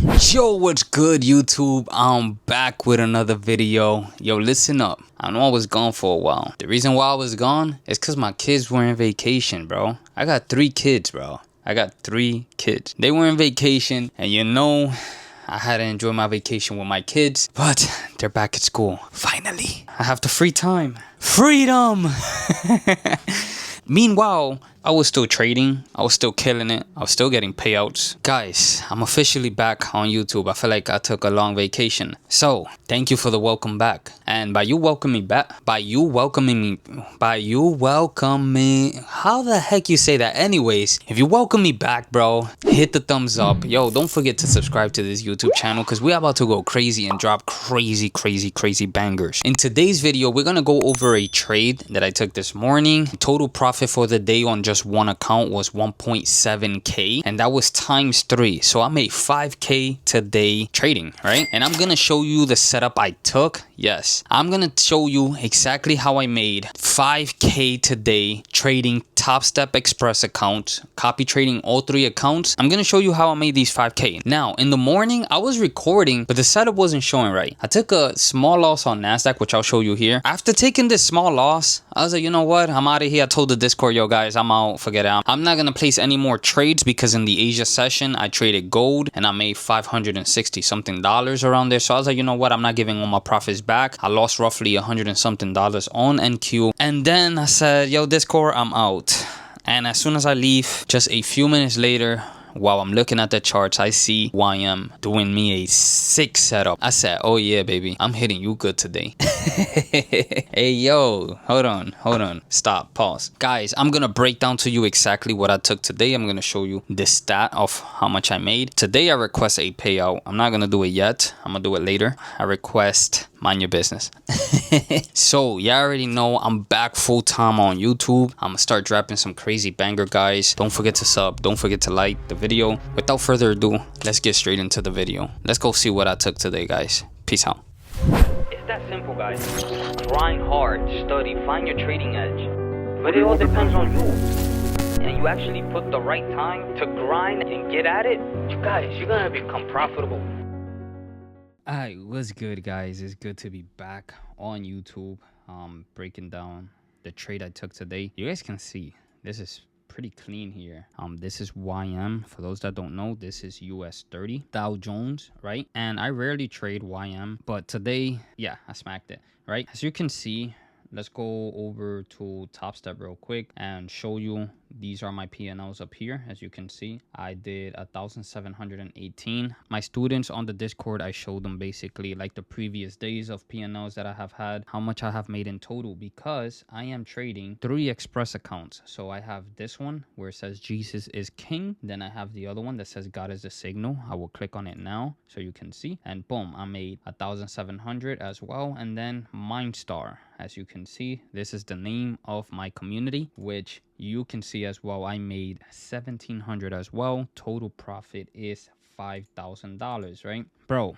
Yo, what's good, YouTube? I'm back with another video. Yo, listen up. I know I was gone for a while. The reason why I was gone is because my kids were in vacation, bro. I got 3 kids, bro. I got 3 kids. They were in vacation, and you know, I had to enjoy my vacation with my kids, but they're back at school. Finally, I have the free time. Freedom! Meanwhile, I was still trading. I was still killing it. I was still getting payouts. Guys, I'm officially back on YouTube. I feel like I took a long vacation. So, thank you for the welcome back. And by you welcoming me, how the heck you say that? Anyways, if you welcome me back, bro, hit the thumbs up. Yo, don't forget to subscribe to this YouTube channel because we're about to go crazy and drop crazy bangers. In today's video, we're going to go over a trade that I took this morning. Total profit for the day on just one account was 1.7k, and that was times 3. So I made 5k today trading, right? And I'm gonna show you the setup I took. Yes, I'm gonna show you exactly how I made 5k today trading Topstep Express account, copy trading all 3 accounts. I'm gonna show you how I made these 5k. Now, in the morning, I was recording, but the setup wasn't showing right. I took a small loss on NASDAQ, which I'll show you here. After taking this small loss, I was like, you know what? I'm out of here. I told the Discord, yo guys, I'm out. Forget it. I'm not gonna place any more trades because in the Asia session, I traded gold and I made $560 something around there. So I was like, you know what? I'm not giving all my profits back. I lost roughly $100 and something on NQ. And then I said, yo, Discord, I'm out. And as soon as I leave, just a few minutes later, while I'm looking at the charts, I see YM doing me a sick setup. I said, oh yeah, baby, I'm hitting you good today. Hey, yo, hold on. Stop, pause. Guys, I'm going to break down to you exactly what I took today. I'm going to show you the stat of how much I made. Today, I request a payout. I'm not going to do it yet. I'm going to do it later. I request mind your business. So, you already know I'm back full time on YouTube. I'm going to start dropping some crazy banger, guys. Don't forget to sub. Don't forget to like the video. Without further ado, let's get straight into the video. Let's go see what I took today, guys. Peace out. It's that simple, guys. Grind hard, study, find your trading edge. But it all depends on you. And you actually put the right time to grind and get at it, you guys, you're gonna become profitable. Alright, what's good, guys? It's good to be back on YouTube, breaking down the trade I took today. You guys can see this is pretty clean here. This is YM. For those that don't know, this is US 30 Dow Jones, right? And I rarely trade YM, but today, yeah, I smacked it, right? As you can see, let's go over to Topstep real quick and show you. These are my P&Ls up here. As you can see, I did 1,718. My students on the Discord, I showed them basically like the previous days of P&Ls that I have had, how much I have made in total, because I am trading 3 Express accounts. So I have this one where it says Jesus is King. Then I have the other one that says God is the signal. I will click on it now so you can see. And boom, I made 1,700 as well. And then Mindstar. As you can see, this is the name of my community, which you can see as well. I made 1,700 as well. Total profit is $5,000, right? Bro,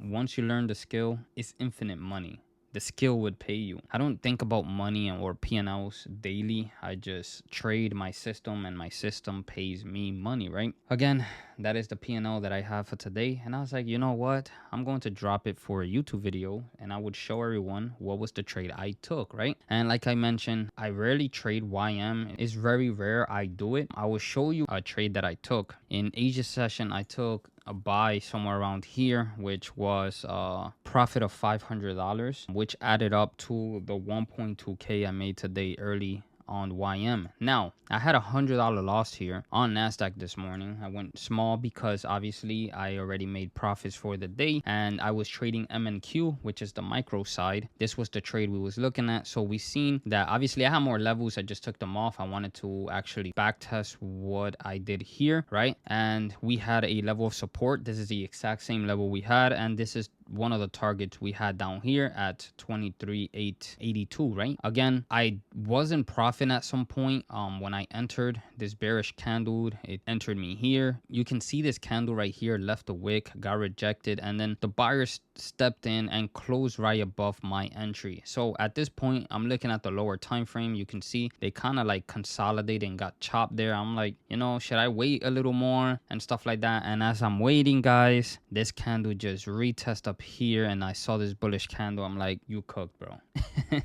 once you learn the skill, it's infinite money. The skill would pay you. I don't think about money or P&Ls daily. I just trade my system and my system pays me money, right? Again, that is the P&L that I have for today. And I was like, you know what? I'm going to drop it for a YouTube video and I would show everyone what was the trade I took, right? And like I mentioned, I rarely trade YM. It's very rare I do it. I will show you a trade that I took. In Asia session, I took a buy somewhere around here, which was a profit of $500, which added up to the 1.2k I made today early on YM. Now, I had $100 loss here on NASDAQ this morning. I went small because obviously I already made profits for the day and I was trading MNQ, which is the micro side. This was the trade we was looking at. So we seen that obviously I had more levels. I just took them off. I wanted to actually back test what I did here, right? And we had a level of support. This is the exact same level we had, and this is one of the targets we had down here at 23,882, right? Again, I was in profit at some point when I entered this bearish candle. It entered me here. You can see this candle right here left a wick, got rejected, and then the buyers stepped in and closed right above my entry. So at this point, I'm looking at the lower time frame. You can see they kind of like consolidated and got chopped there. I'm like, you know, should I wait a little more and stuff like that? And as I'm waiting, guys, this candle just retest up here, and I saw this bullish candle. I'm like, you cooked, bro.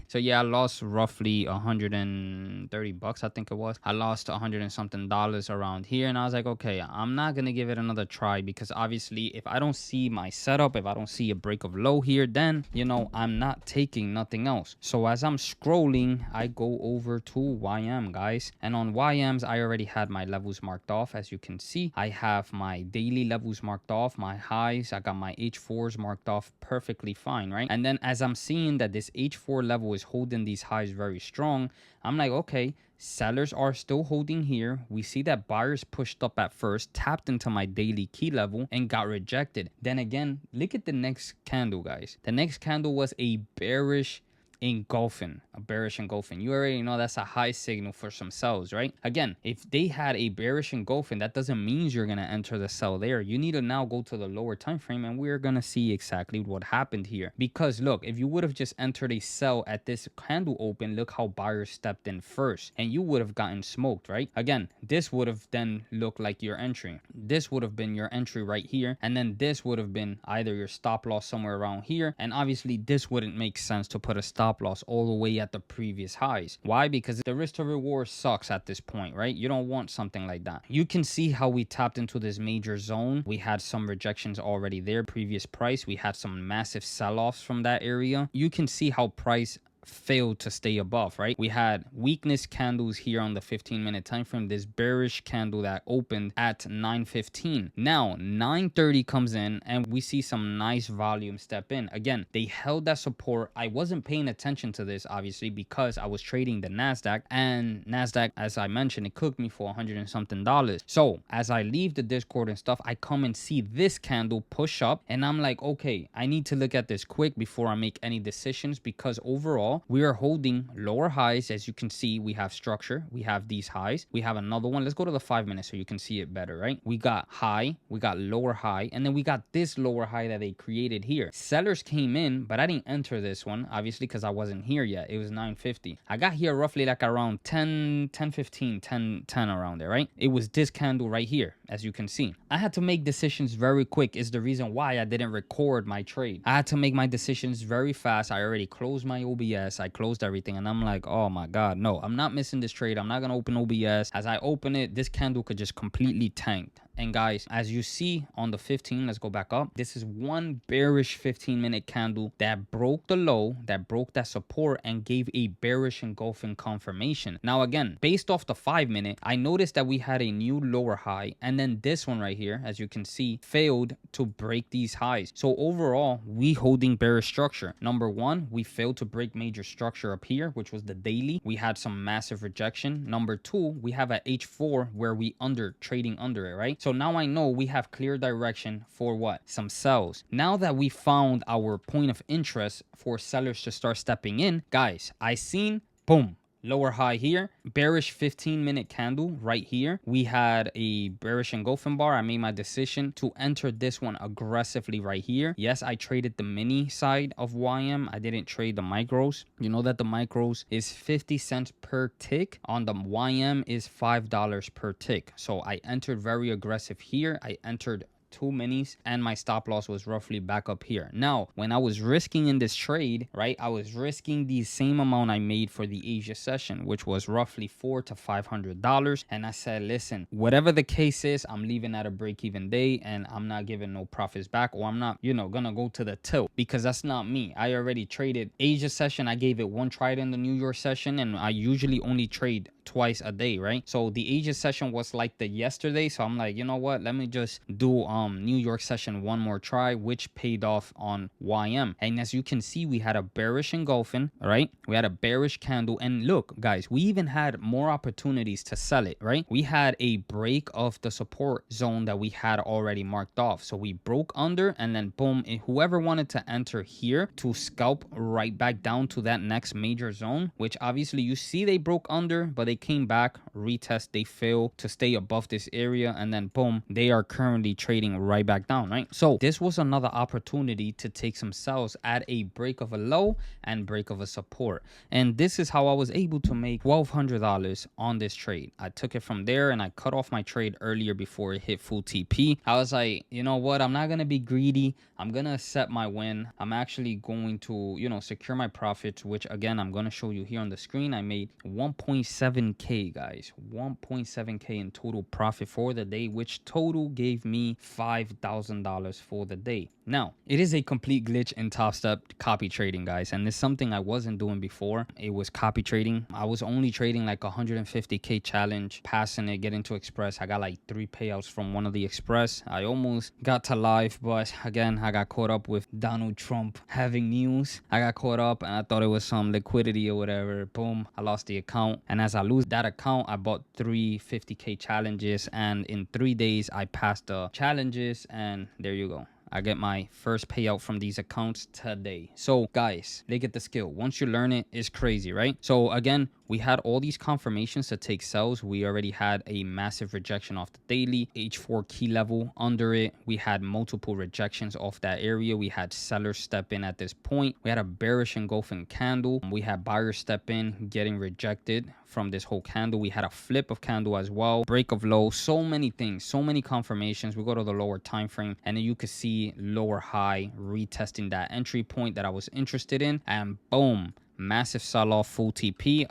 So yeah, I lost roughly 130 bucks, I think it was. I lost 100 and something dollars around here, and I was like, okay, I'm not gonna give it another try, because obviously if I don't see my setup, if I don't see a break of low here, then, you know, I'm not taking nothing else. So as I'm scrolling, I go over to YM, guys, and on YMs I already had my levels marked off. As you can see, I have my daily levels marked off, my highs, I got my H4s marked off perfectly fine, right? And then as I'm seeing that this H4 level is holding these highs very strong, I'm like, okay, sellers are still holding here. We see that buyers pushed up at first, tapped into my daily key level, and got rejected. Then again, look at the next candle, guys. The next candle was a bearish engulfing, a bearish engulfing. You already know that's a high signal for some sells, right? Again, if they had a bearish engulfing, that doesn't mean you're gonna enter the sell there. You need to now go to the lower time frame, and we're gonna see exactly what happened here. Because look, if you would have just entered a sell at this candle open, look how buyers stepped in first, and you would have gotten smoked, right? Again, this would have then looked like your entry. This would have been your entry right here, and then this would have been either your stop loss somewhere around here, and obviously this wouldn't make sense to put a stop loss all the way at the previous highs. Why? Because the risk to reward sucks at this point, right? You don't want something like that. You can see how we tapped into this major zone. We had some rejections already there. Previous price, we had some massive sell-offs from that area. You can see how price failed to stay above, right? We had weakness candles here on the 15-minute time frame, this bearish candle that opened at 9:15. Now 9:30 comes in, and we see some nice volume step in. Again, they held that support. I wasn't paying attention to this, obviously, because I was trading the Nasdaq, and Nasdaq, as I mentioned, it cooked me for 100 and something dollars. So as I leave the Discord and stuff, I come and see this candle push up, and I'm like, okay, I need to look at this quick before I make any decisions, because overall we are holding lower highs. As you can see, we have structure, we have these highs, we have another one. Let's go to the 5 minutes so you can see it better, right? We got high, we got lower high, and then we got this lower high that they created here. Sellers came in, but I didn't enter this one, obviously, because I wasn't here yet. It was 9:50. I got here roughly like around 10:15, 10 around there, right? It was this candle right here, as you can see. I had to make decisions very quick, is the reason why I didn't record my trade. I had to make my decisions very fast. I already closed my OBS, I closed everything, and I'm like, oh my god, no, I'm not missing this trade. I'm not gonna open OBS. As I open it, this candle could just completely tank. And guys, as you see on the 15, let's go back up. This is one bearish 15-minute candle that broke the low, that broke that support, and gave a bearish engulfing confirmation. Now again, based off the 5-minute, I noticed that we had a new lower high, and then this one right here, as you can see, failed to break these highs. So overall, we holding bearish structure. Number one, we failed to break major structure up here, which was the daily. We had some massive rejection. Number two, we have a H4 where we trading under it, right? So now I know we have clear direction for what? Some sells. Now that we found our point of interest for sellers to start stepping in, guys, I seen, boom, lower high here, bearish 15-minute candle right here. We had a bearish engulfing bar. I made my decision to enter this one aggressively right here. Yes, I traded the mini side of YM. I didn't trade the micros. You know that the micros is 50 cents per tick. On the YM is $5 per tick. So I entered very aggressive here. I entered 2 minis, and my stop loss was roughly back up here. Now, when I was risking in this trade, right, I was risking the same amount I made for the Asia session, which was roughly $400 to $500. And I said, listen, whatever the case is, I'm leaving at a break-even day, and I'm not giving no profits back, or I'm not, you know, gonna go to the tilt, because that's not me. I already traded Asia session. I gave it one try in the New York session, and I usually only trade twice a day, right? So the Asia session was like the yesterday, so I'm like, you know what, let me just do New York session one more try, which paid off on YM. And as you can see, we had a bearish engulfing, right? We had a bearish candle, and look guys, we even had more opportunities to sell it, right? We had a break of the support zone that we had already marked off, so we broke under, and then boom, whoever wanted to enter here to scalp right back down to that next major zone, which obviously you see they broke under, but they came back, retest, they failed to stay above this area, and then boom, they are currently trading right back down, right? So this was another opportunity to take some sells at a break of a low and break of a support, and this is how I was able to make $1,200 on this trade. I took it from there and I cut off my trade earlier before it hit full TP. I was like, you know what, I'm not gonna be greedy, I'm gonna set my win. I'm actually going to, you know, secure my profits, which again I'm gonna show you here on the screen. I made 1.7k guys, 1.7k in total profit for the day, which total gave me $5,000 for the day. Now it is a complete glitch in Topstep copy trading, guys, and it's something I wasn't doing before. It was copy trading. I was only trading like 150k challenge, passing it, getting to express. I got like 3 payouts from one of the express. I almost got to live, but again I got caught up with Donald Trump having news. I got caught up and I thought it was some liquidity or whatever. Boom, I lost the account, and as I lose that account, I bought 3 50k challenges, and in 3 days I passed the challenges, and there you go. I get my first payout from these accounts today. So guys, they get the skill. Once you learn it, it's crazy, right? So again, we had all these confirmations to take sells. We already had a massive rejection off the daily, H4 key level under it. We had multiple rejections off that area. We had sellers step in at this point. We had a bearish engulfing candle. We had buyers step in, getting rejected from this whole candle. We had a flip of candle as well, break of low, so many things, so many confirmations. We go to the lower time frame, and then you can see lower high retesting that entry point that I was interested in, and boom, massive sell-off, full TP.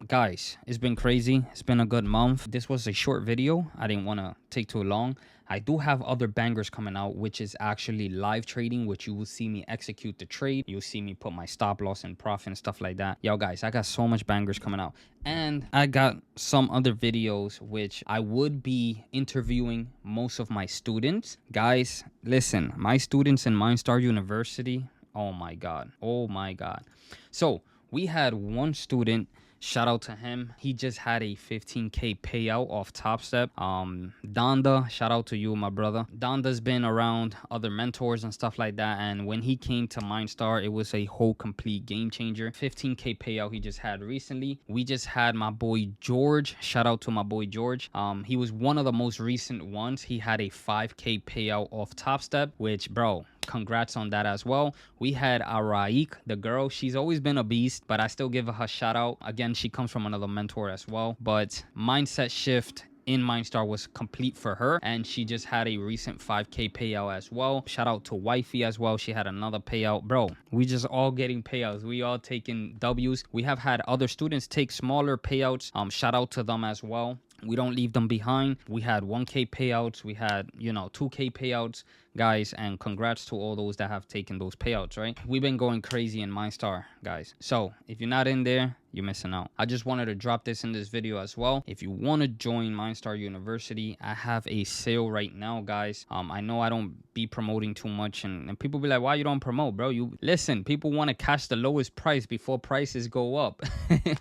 Guys, it's been crazy. It's been a good month. This was a short video. I didn't want to take too long. I do have other bangers coming out, which is actually live trading, which you will see me execute the trade. You'll see me put my stop loss and profit and stuff like that. Yo guys, I got so much bangers coming out, and I got some other videos which I would be interviewing most of my students. Guys, listen, my students in Mindstar University, oh my god, oh my god. So we had one student, shout out to him, he just had a 15k payout off Topstep. Donda, shout out to you, my brother. Donda's been around other mentors and stuff like that, and when he came to Mindstar, it was a whole complete game changer. 15k payout he just had recently. We just had my boy George, shout out to my boy George. He was one of the most recent ones. He had a 5k payout off Topstep, which, bro, congrats on that as well. We had Araik, the girl, she's always been a beast, but I still give her a shout out. Again, she comes from another mentor as well, but mindset shift in Mindstar was complete for her, and she just had a recent 5k payout as well. Shout out to Wifey as well, she had another payout. Bro, we just all getting payouts, we all taking W's. We have had other students take smaller payouts, shout out to them as well. We don't leave them behind. We had 1k payouts, we had, you know, 2k payouts, guys, and congrats to all those that have taken those payouts, right? We've been going crazy in Mindstar, guys. So if you're not in there, you're missing out. I just wanted to drop this in this video as well. If you want to join Mindstar University, I have a sale right now, guys. I know I don't be promoting too much, and people be like, why you don't promote, bro? You listen, people want to catch the lowest price before prices go up.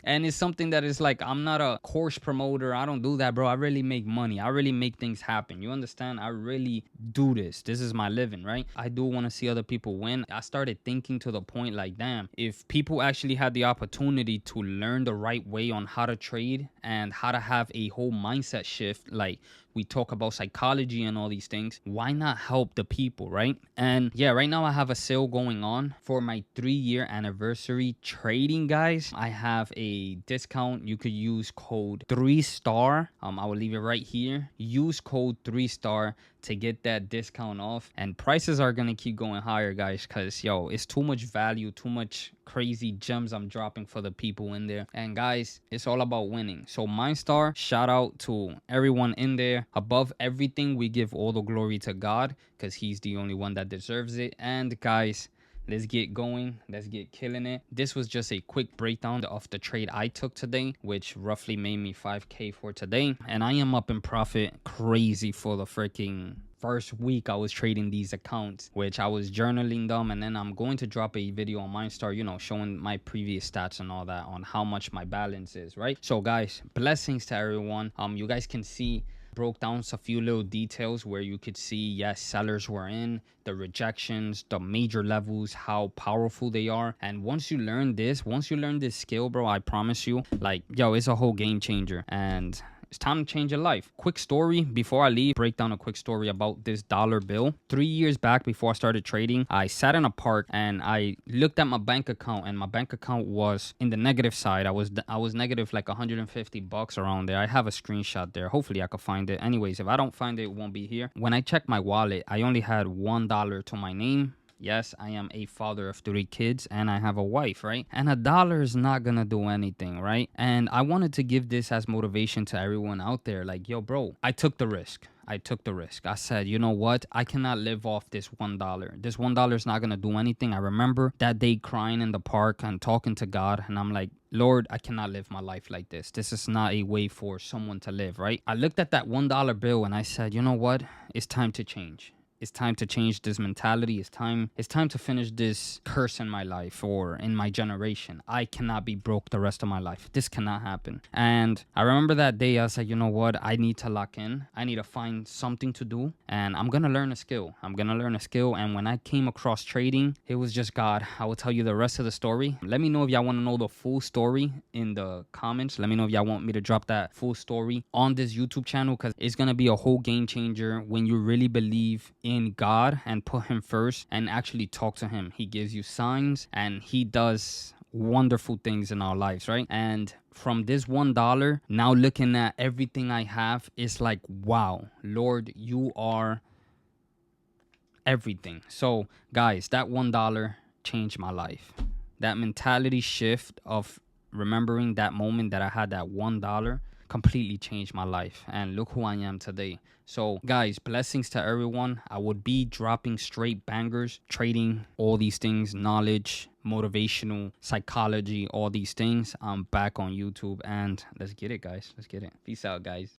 And it's something that is like, I'm not a course promoter, I don't do that, bro. I really make money, I really make things happen, you understand? I really do this is my living, right? I do want to see other people win. I started thinking to the point like, damn, if people actually had the opportunity to learn the right way on how to trade and how to have a whole mindset shift, like we talk about psychology and all these things, why not help the people, right? And yeah, right now I have a sale going on for my 3-year anniversary trading, guys. I have a discount. You could use code 3star. I will leave it right here. Use code 3star to get that discount off, and prices are gonna keep going higher, guys, because yo, it's too much value, too much crazy gems I'm dropping for the people in there. And guys, it's all about winning. So Mindstar, shout out to everyone in there. Above everything, we give all the glory to God, because he's the only one that deserves it. And guys, let's get going. Let's get killing it. This was just a quick breakdown of the trade I took today, which roughly made me 5K for today. And I am up in profit crazy for the freaking first week I was trading these accounts, which I was journaling them, and then I'm going to drop a video on Mindstar, you know, showing my previous stats and all that on how much my balance is, right? So guys, blessings to everyone. You guys can see broke down a few little details where you could see, yes, sellers were in, the rejections, the major levels, how powerful they are. And once you learn this skill, bro, I promise you, like, yo, it's a whole game changer. And it's time to change your life. Quick story before I leave, break down a quick story about this dollar bill. 3 years back, before I started trading, I sat in a park and I looked at my bank account, and my bank account was in the negative side. I was negative like 150 bucks around there. I have a screenshot there. Hopefully I could find it. Anyways, if I don't find it, it won't be here. When I checked my wallet, I only had $1 to my name. Yes, I am a father of 3 kids and I have a wife, right? And $1 is not gonna do anything, right? And I wanted to give this as motivation to everyone out there. Like, yo, bro, I took the risk. I said, you know what? I cannot live off this $1. This $1 is not gonna do anything. I remember that day crying in the park and talking to God, and I'm like, Lord, I cannot live my life like this. This is not a way for someone to live, right? I looked at that $1 bill and I said, you know what? It's time to change. It's time to change this mentality. It's time to finish this curse in my life or in my generation. I cannot be broke the rest of my life. This cannot happen. And I remember that day I said, you know what? I need to lock in. I need to find something to do. And I'm going to learn a skill. And when I came across trading, it was just God. I will tell you the rest of the story. Let me know if y'all want to know the full story in the comments. Let me know if y'all want me to drop that full story on this YouTube channel, because it's going to be a whole game changer when you really believe in God and put him first and actually talk to him. He gives you signs and he does wonderful things in our lives, right? And from this $1, now looking at everything I have, it's like, wow, Lord, you are everything. So guys, that $1 changed my life. That mentality shift of remembering that moment that I had that $1 completely changed my life, and look who I am today. So guys, blessings to everyone. I would be dropping straight bangers, trading, all these things, knowledge, motivational, psychology, all these things. I'm back on YouTube, and let's get it, guys. Let's get it. Peace out, guys.